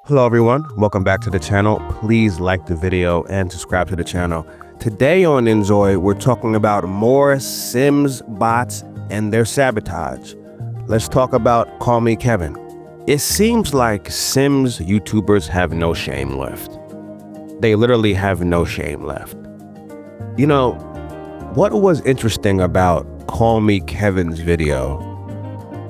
Hello everyone, welcome back to the channel. Please like the video and subscribe to the channel. Today on Inzoi, we're talking about more Sims bots and their sabotage. Let's talk about Call Me Kevin. It seems like Sims YouTubers have no shame left. They literally have no shame left. You know, what was interesting about Call Me Kevin's video,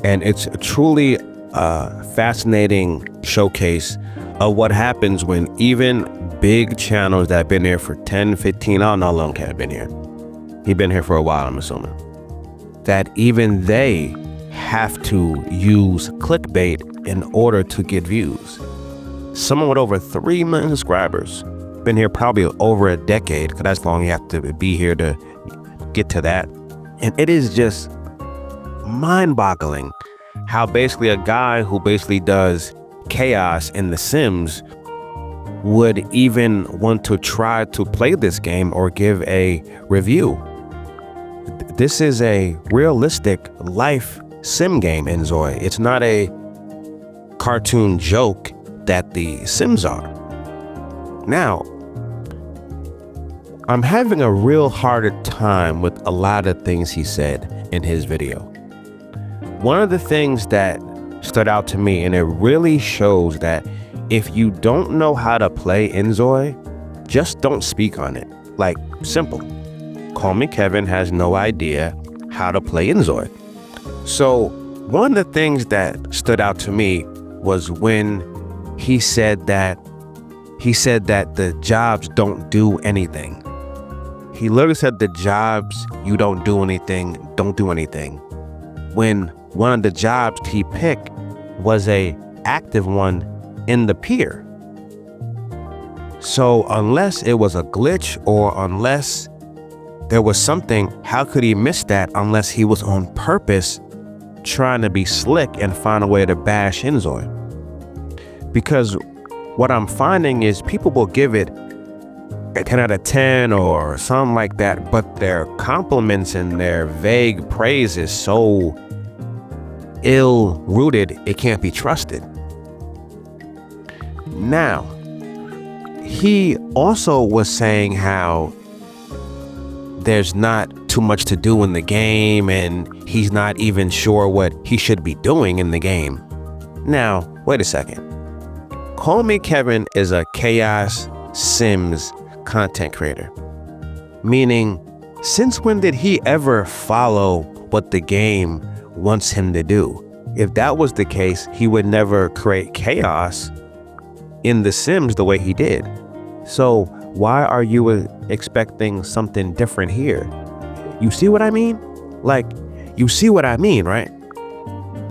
and it's truly a fascinating showcase of what happens when even big channels that have been here for 10, 15, I don't know how long Kevin's been here. He's been here for a while, I'm assuming. That even they have to use clickbait in order to get views. Someone with over 3 million subscribers, been here probably over a decade, because that's how long you have to be here to get to that. And it is just mind-boggling how basically a guy who basically does chaos in The Sims would even want to try to play this game or give a review. This is a realistic life sim game, Inzoi. It's not a cartoon joke that the Sims are. Now, I'm having a real hard time with a lot of things he said in his video. One of the things that stood out to me, and it really shows that if you don't know how to play Inzoi, just don't speak on it. Like, simple. Call Me Kevin has no idea how to play Inzoi. So one of the things that stood out to me was when he said that the jobs don't do anything. He literally said the jobs you don't do anything, when one of the jobs he picked was a active one in the pier. So unless it was a glitch or unless there was something, how could he miss that unless he was on purpose trying to be slick and find a way to bash Inzoi? Because what I'm finding is people will give it a 10 out of 10 or something like that, but their compliments and their vague praise is so ill-rooted, it can't be trusted. Now, he also was saying how there's not too much to do in the game and he's not even sure what he should be doing in the game. Now, wait a second. Call Me Kevin is a Chaos Sims content creator. Meaning, since when did he ever follow what the game wants him to do? If that was the case, he would never create chaos in The Sims the way he did. So why are you expecting something different here? You see what I mean? Like, you see what I mean, right?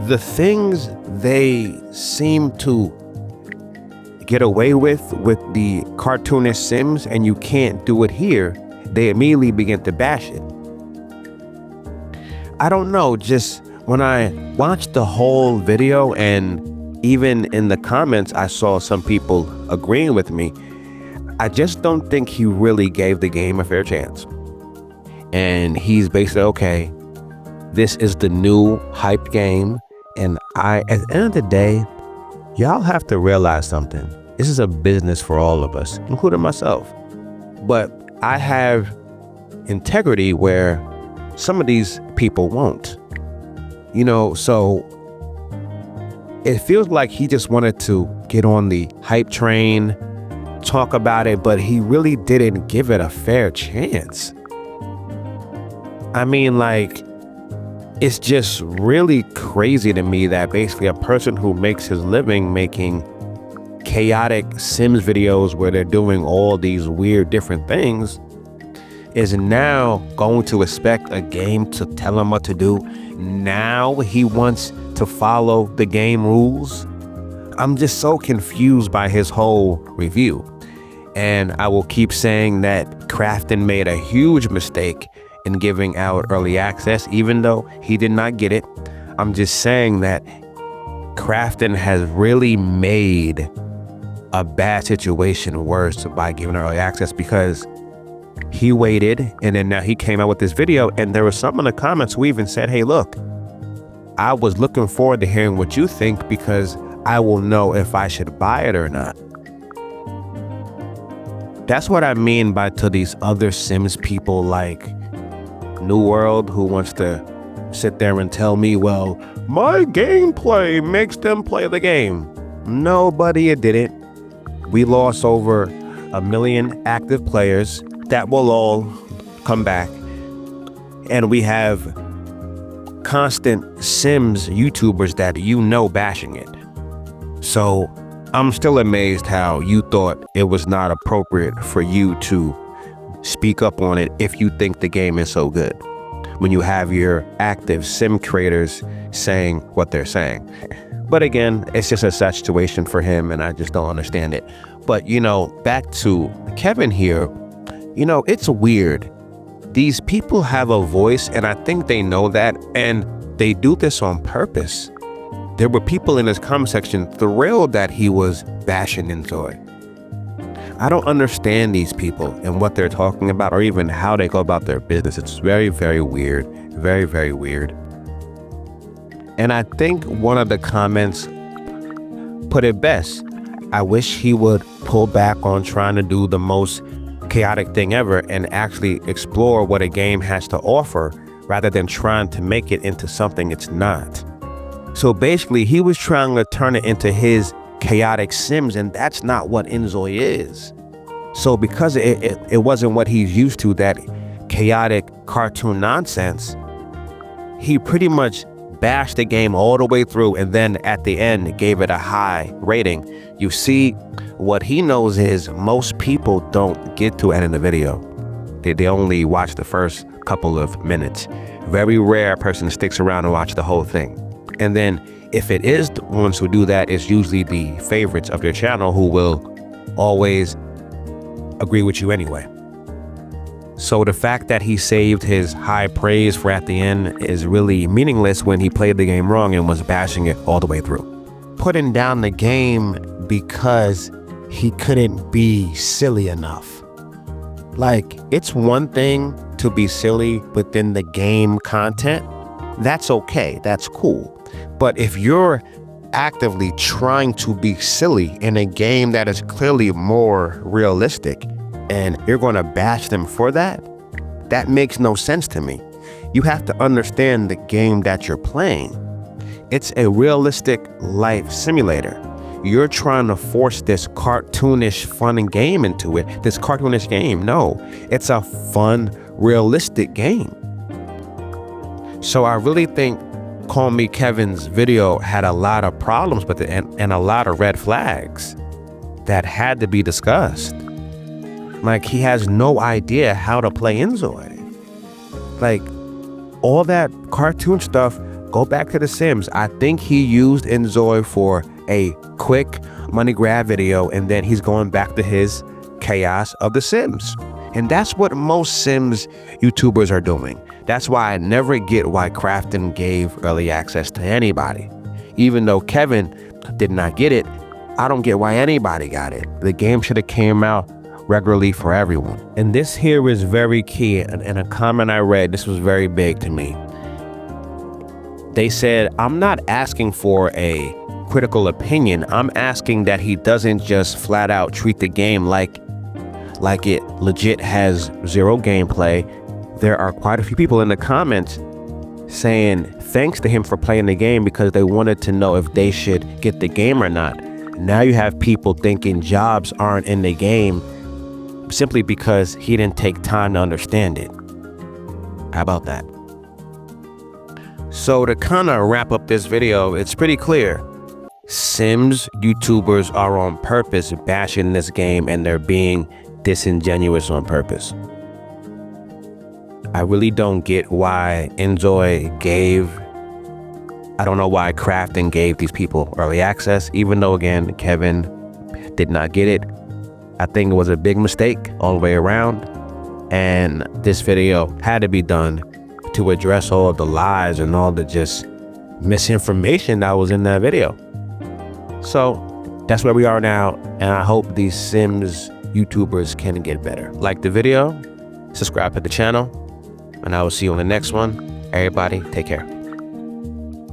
The things they seem to get away with the cartoonish Sims, and you can't do it here, they immediately begin to bash it. I don't know, just when I watched the whole video, and even in the comments I saw some people agreeing with me, I just don't think he really gave the game a fair chance. And he's basically, okay, this is the new hyped game, and at the end of the day, y'all have to realize something. This is a business for all of us, including myself. But I have integrity where some of these people won't. You know, so it feels like he just wanted to get on the hype train, talk about it, but he really didn't give it a fair chance. I mean, like, it's just really crazy to me that basically a person who makes his living making chaotic Sims videos where they're doing all these weird different things is now going to expect a game to tell him what to do. Now he wants to follow the game rules. I'm just so confused by his whole review. And I will keep saying that Crafton made a huge mistake in giving out early access, even though he did not get it. I'm just saying that Crafton has really made a bad situation worse by giving early access, because he waited and then now he came out with this video, and there was some in the comments who even said, hey, look, I was looking forward to hearing what you think because I will know if I should buy it or not. That's what I mean by to these other Sims people like New World, who wants to sit there and tell me, well, my gameplay makes them play the game. No, buddy, it didn't. We lost over 1 million active players that will all come back. And we have constant Sims YouTubers that bashing it. So I'm still amazed how you thought it was not appropriate for you to speak up on it if you think the game is so good, when you have your active Sim creators saying what they're saying. But again, it's just a sad situation for him, and I just don't understand it. But, back to Kevin here, it's weird. These people have a voice, and I think they know that, and they do this on purpose. There were people in his comment section thrilled that he was bashing Inzoi. I don't understand these people and what they're talking about, or even how they go about their business. It's very, very weird. Very, very weird. And I think one of the comments put it best. I wish he would pull back on trying to do the most chaotic thing ever and actually explore what a game has to offer rather than trying to make it into something it's not. So basically, he was trying to turn it into his chaotic Sims, and that's not what Inzoi is. So because it wasn't what he's used to, that chaotic cartoon nonsense, he pretty much bashed the game all the way through, and then at the end gave it a high rating. You see, what he knows is most people don't get to the end of the video. They only watch the first couple of minutes. Very rare person sticks around and watch the whole thing. And then if it is the ones who do that, it's usually the favorites of their channel who will always agree with you anyway. So the fact that he saved his high praise for at the end is really meaningless when he played the game wrong and was bashing it all the way through. Putting down the game because he couldn't be silly enough. Like, it's one thing to be silly within the game content. That's okay, that's cool. But if you're actively trying to be silly in a game that is clearly more realistic and you're going to bash them for that, that makes no sense to me. You have to understand the game that you're playing. It's a realistic life simulator. You're trying to force this cartoonish fun game into it, this cartoonish game. No, it's a fun, realistic game. So I really think Call Me Kevin's video had a lot of problems with it and a lot of red flags that had to be discussed. Like, he has no idea how to play Inzoi. Like, all that cartoon stuff, go back to The Sims. I think he used Inzoi for a quick money grab video, and then he's going back to his chaos of The Sims. And that's what most Sims YouTubers are doing. That's why I never get why Crafton gave early access to anybody. Even though Kevin did not get it, I don't get why anybody got it. The game should have came out regularly for everyone. And this here is very key. And a comment I read, this was very big to me. They said, I'm not asking for a critical opinion. I'm asking that he doesn't just flat out treat the game like it legit has zero gameplay. There are quite a few people in the comments saying thanks to him for playing the game because they wanted to know if they should get the game or not. Now you have people thinking jobs aren't in the game simply because he didn't take time to understand it. How about that? So to kind of wrap up this video, it's pretty clear. Sims YouTubers are on purpose bashing this game, and they're being disingenuous on purpose. I really don't get why Inzoi gave, I don't know why Crafton gave these people early access, even though, again, Kevin did not get it. I think it was a big mistake all the way around, and this video had to be done to address all of the lies and all the just misinformation that was in that video. So that's where we are now, and I hope these Sims YouTubers can get better. Like the video, subscribe to the channel, and I will see you on the next one. Everybody, take care.